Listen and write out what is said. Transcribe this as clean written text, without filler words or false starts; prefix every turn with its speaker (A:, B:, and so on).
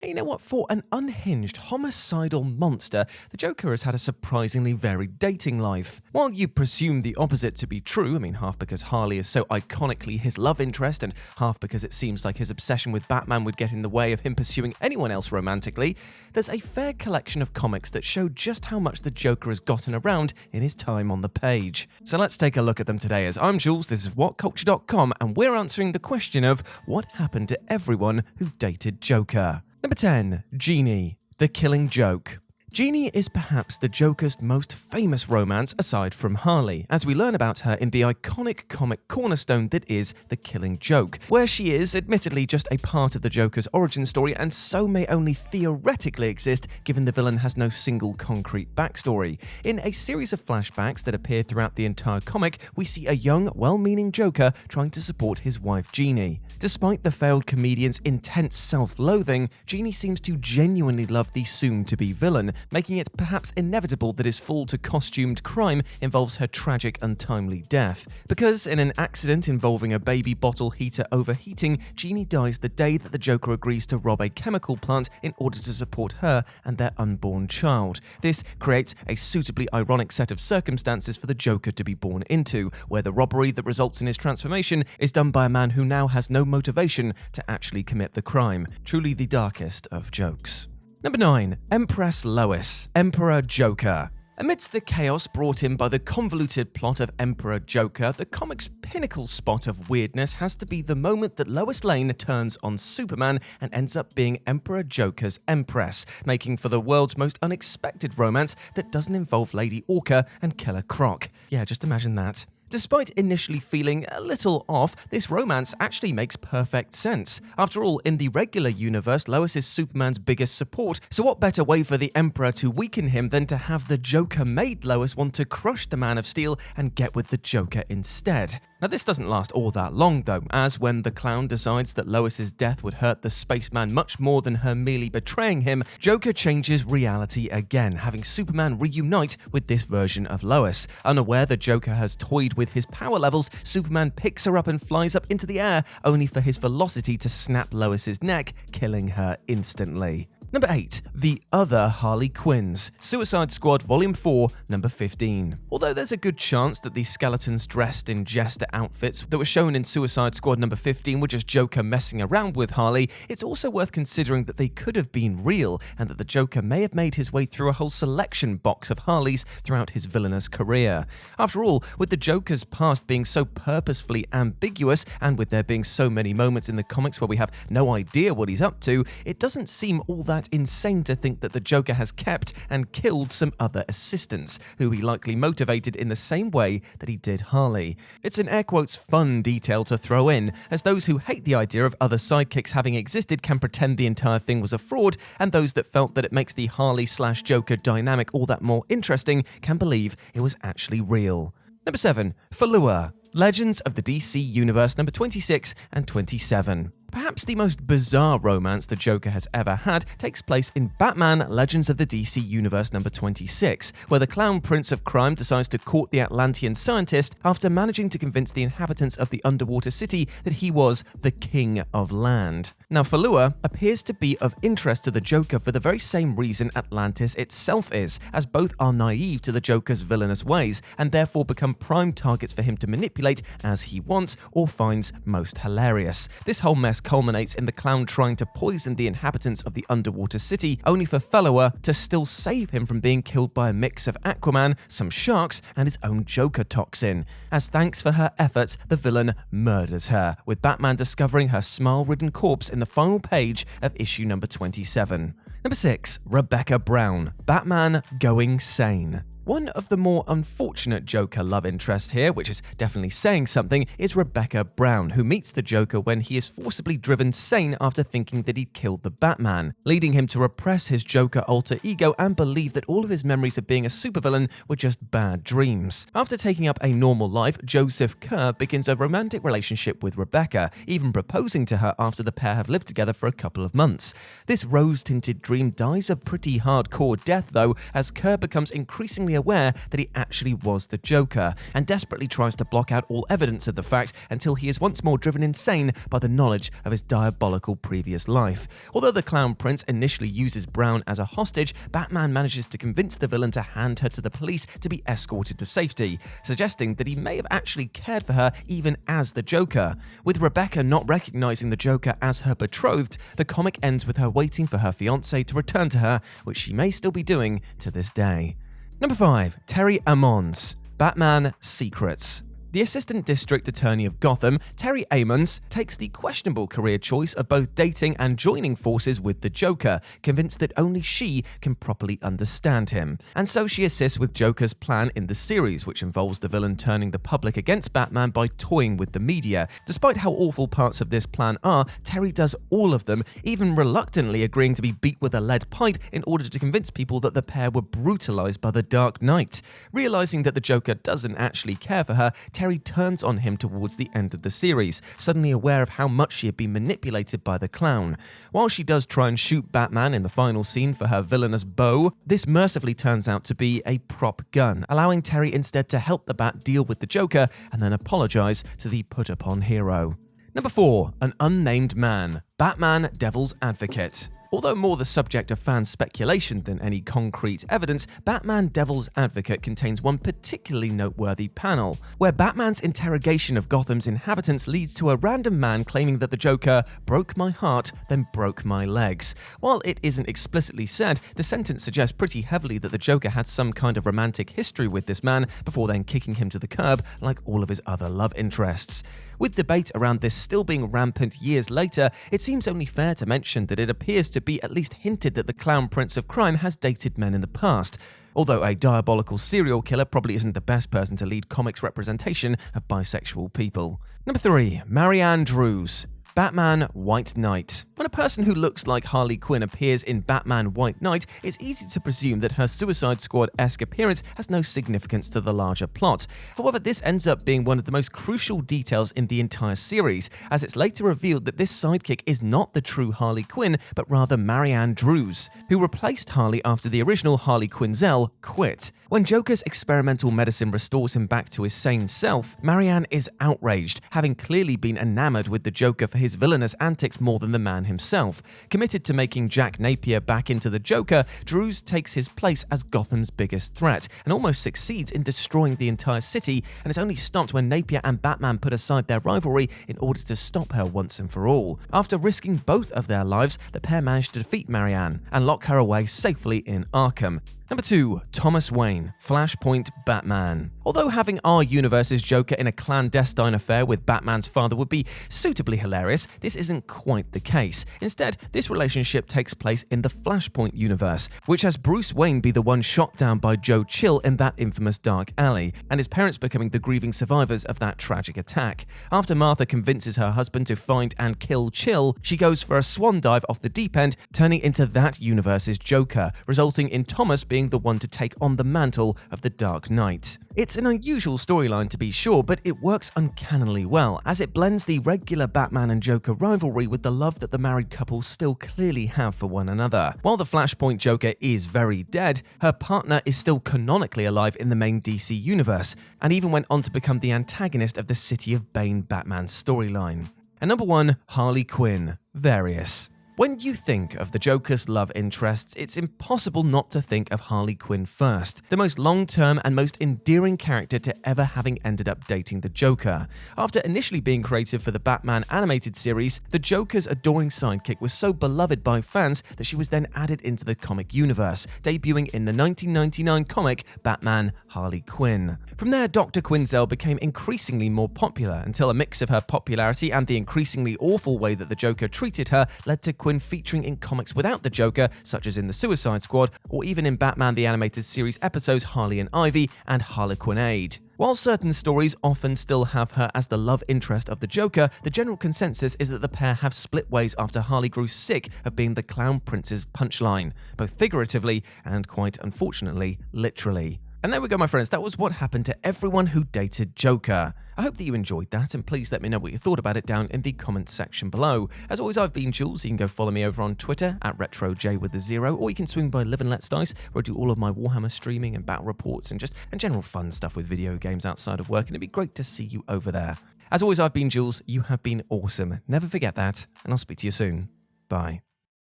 A: And you know what? For an unhinged, homicidal monster, the Joker has had a surprisingly varied dating life. While you presume the opposite to be true, half because Harley is so iconically his love interest, and half because it seems like his obsession with Batman would get in the way of him pursuing anyone else romantically, there's a fair collection of comics that show just how much the Joker has gotten around in his time on the page. So let's take a look at them today, as I'm Jules, this is WhatCulture.com, and we're answering the question of what happened to everyone who dated Joker. Number 10. Jeannie, the Killing Joke. Jeannie is perhaps the Joker's most famous romance aside from Harley, as we learn about her in the iconic comic cornerstone that is The Killing Joke, where she is admittedly just a part of the Joker's origin story and so may only theoretically exist given the villain has no single concrete backstory. In a series of flashbacks that appear throughout the entire comic, we see a young, well-meaning Joker trying to support his wife Jeannie. Despite the failed comedian's intense self-loathing, Jeannie seems to genuinely love the soon-to-be villain, making it perhaps inevitable that his fall to costumed crime involves her tragic, untimely death. Because in an accident involving a baby bottle heater overheating, Jeannie dies the day that the Joker agrees to rob a chemical plant in order to support her and their unborn child. This creates a suitably ironic set of circumstances for the Joker to be born into, where the robbery that results in his transformation is done by a man who now has no motivation to actually commit the crime. Truly the darkest of jokes. Number 9. Empress Lois, Emperor Joker. Amidst the chaos brought in by the convoluted plot of Emperor Joker, the comic's pinnacle spot of weirdness has to be the moment that Lois Lane turns on Superman and ends up being Emperor Joker's Empress, making for the world's most unexpected romance that doesn't involve Lady Orca and Killer Croc. Yeah, just imagine that. Despite initially feeling a little off, this romance actually makes perfect sense. After all, in the regular universe, Lois is Superman's biggest support, so what better way for the Emperor to weaken him than to have the Joker made Lois want to crush the Man of Steel and get with the Joker instead. Now this doesn't last all that long though, as when the clown decides that Lois's death would hurt the spaceman much more than her merely betraying him, Joker changes reality again, having Superman reunite with this version of Lois. Unaware the Joker has toyed with his power levels, Superman picks her up and flies up into the air, only for his velocity to snap Lois's neck, killing her instantly. Number 8. The Other Harley Quinns, Suicide Squad Volume 4, Number 15. Although there's a good chance that the skeletons dressed in jester outfits that were shown in Suicide Squad Number 15 were just Joker messing around with Harley, it's also worth considering that they could have been real and that the Joker may have made his way through a whole selection box of Harleys throughout his villainous career. After all, with the Joker's past being so purposefully ambiguous and with there being so many moments in the comics where we have no idea what he's up to, it doesn't seem all that insane to think that the Joker has kept and killed some other assistants, who he likely motivated in the same way that he did Harley. It's an air quotes fun detail to throw in, as those who hate the idea of other sidekicks having existed can pretend the entire thing was a fraud, and those that felt that it makes the Harley/Joker dynamic all that more interesting can believe it was actually real. Number 7. Falua, Legends of the DC Universe Number 26 and 27. Perhaps the most bizarre romance the Joker has ever had takes place in Batman Legends of the DC Universe Number 26, where the clown prince of crime decides to court the Atlantean scientist after managing to convince the inhabitants of the underwater city that he was the king of land. Now, Falua appears to be of interest to the Joker for the very same reason Atlantis itself is, as both are naive to the Joker's villainous ways, and therefore become prime targets for him to manipulate as he wants or finds most hilarious. This whole mess culminates in the clown trying to poison the inhabitants of the underwater city, only for Falua to still save him from being killed by a mix of Aquaman, some sharks, and his own Joker toxin. As thanks for her efforts, the villain murders her, with Batman discovering her smile-ridden corpse in the final page of issue number 27. Number 6. Rebecca Brown, Batman Going Sane. One of the more unfortunate Joker love interests here, which is definitely saying something, is Rebecca Brown, who meets the Joker when he is forcibly driven sane after thinking that he'd killed the Batman, leading him to repress his Joker alter ego and believe that all of his memories of being a supervillain were just bad dreams. After taking up a normal life, Joseph Kerr begins a romantic relationship with Rebecca, even proposing to her after the pair have lived together for a couple of months. This rose-tinted dream dies a pretty hardcore death though, as Kerr becomes increasingly aware that he actually was the Joker, and desperately tries to block out all evidence of the fact until he is once more driven insane by the knowledge of his diabolical previous life. Although the Clown Prince initially uses Brown as a hostage, Batman manages to convince the villain to hand her to the police to be escorted to safety, suggesting that he may have actually cared for her even as the Joker. With Rebecca not recognizing the Joker as her betrothed, the comic ends with her waiting for her fiancé to return to her, which she may still be doing to this day. Number 5. Terry Ammons, Batman Secrets. The Assistant District Attorney of Gotham, Terry Ammons, takes the questionable career choice of both dating and joining forces with the Joker, convinced that only she can properly understand him. And so she assists with Joker's plan in the series, which involves the villain turning the public against Batman by toying with the media. Despite how awful parts of this plan are, Terry does all of them, even reluctantly agreeing to be beat with a lead pipe in order to convince people that the pair were brutalized by the Dark Knight. Realizing that the Joker doesn't actually care for her, Terry turns on him towards the end of the series, suddenly aware of how much she had been manipulated by the clown. While she does try and shoot Batman in the final scene for her villainous bow, this mercifully turns out to be a prop gun, allowing Terry instead to help the Bat deal with the Joker and then apologize to the put-upon hero. Number 4. An Unnamed Man, Batman Devil's Advocate. Although more the subject of fan speculation than any concrete evidence, Batman Devil's Advocate contains one particularly noteworthy panel, where Batman's interrogation of Gotham's inhabitants leads to a random man claiming that the Joker broke my heart, then broke my legs. While it isn't explicitly said, the sentence suggests pretty heavily that the Joker had some kind of romantic history with this man before then kicking him to the curb like all of his other love interests. With debate around this still being rampant years later, it seems only fair to mention that it appears to be at least hinted that the Clown Prince of Crime has dated men in the past, although a diabolical serial killer probably isn't the best person to lead comics representation of bisexual people. Number 3. Marianne Drews, Batman White Knight. When a person who looks like Harley Quinn appears in Batman White Knight, it's easy to presume that her Suicide Squad-esque appearance has no significance to the larger plot. However, this ends up being one of the most crucial details in the entire series, as it's later revealed that this sidekick is not the true Harley Quinn, but rather Marianne Drews, who replaced Harley after the original Harley Quinzel quit. When Joker's experimental medicine restores him back to his sane self, Marianne is outraged, having clearly been enamored with the Joker for his villainous antics more than the man himself. Committed to making Jack Napier back into the Joker, Drews takes his place as Gotham's biggest threat, and almost succeeds in destroying the entire city, and is only stopped when Napier and Batman put aside their rivalry in order to stop her once and for all. After risking both of their lives, the pair managed to defeat Marianne and lock her away safely in Arkham. Number 2. Thomas Wayne, Flashpoint Batman. Although having our universe's Joker in a clandestine affair with Batman's father would be suitably hilarious, this isn't quite the case. Instead, this relationship takes place in the Flashpoint universe, which has Bruce Wayne be the one shot down by Joe Chill in that infamous dark alley, and his parents becoming the grieving survivors of that tragic attack. After Martha convinces her husband to find and kill Chill, she goes for a swan dive off the deep end, turning into that universe's Joker, resulting in Thomas being the one to take on the mantle of the Dark Knight. It's an unusual storyline to be sure, but it works uncannily well, as it blends the regular Batman and Joker rivalry with the love that the married couple still clearly have for one another. While the Flashpoint Joker is very dead, her partner is still canonically alive in the main DC universe, and even went on to become the antagonist of the City of Bane Batman storyline. And number 1, Harley Quinn, Various. When you think of the Joker's love interests, it's impossible not to think of Harley Quinn first, the most long-term and most endearing character to ever having ended up dating the Joker. After initially being created for the Batman animated series, the Joker's adoring sidekick was so beloved by fans that she was then added into the comic universe, debuting in the 1999 comic Batman Harley Quinn. From there, Dr. Quinzel became increasingly more popular until a mix of her popularity and the increasingly awful way that the Joker treated her led to Quinn featuring in comics without the Joker, such as in the Suicide Squad, or even in Batman the Animated Series episodes Harley and Ivy and Harlequinade. While certain stories often still have her as the love interest of the Joker, the general consensus is that the pair have split ways after Harley grew sick of being the Clown Prince's punchline, both figuratively and, quite unfortunately, literally. And there we go, my friends, that was what happened to everyone who dated Joker. I hope that you enjoyed that, and please let me know what you thought about it down in the comments section below. As always, I've been Jules. You can go follow me over on Twitter at RetroJ, or you can swing by Live and Let Dice, where I do all of my Warhammer streaming and battle reports and general fun stuff with video games outside of work, and it'd be great to see you over there. As always, I've been Jules. You have been awesome. Never forget that, and I'll speak to you soon. Bye.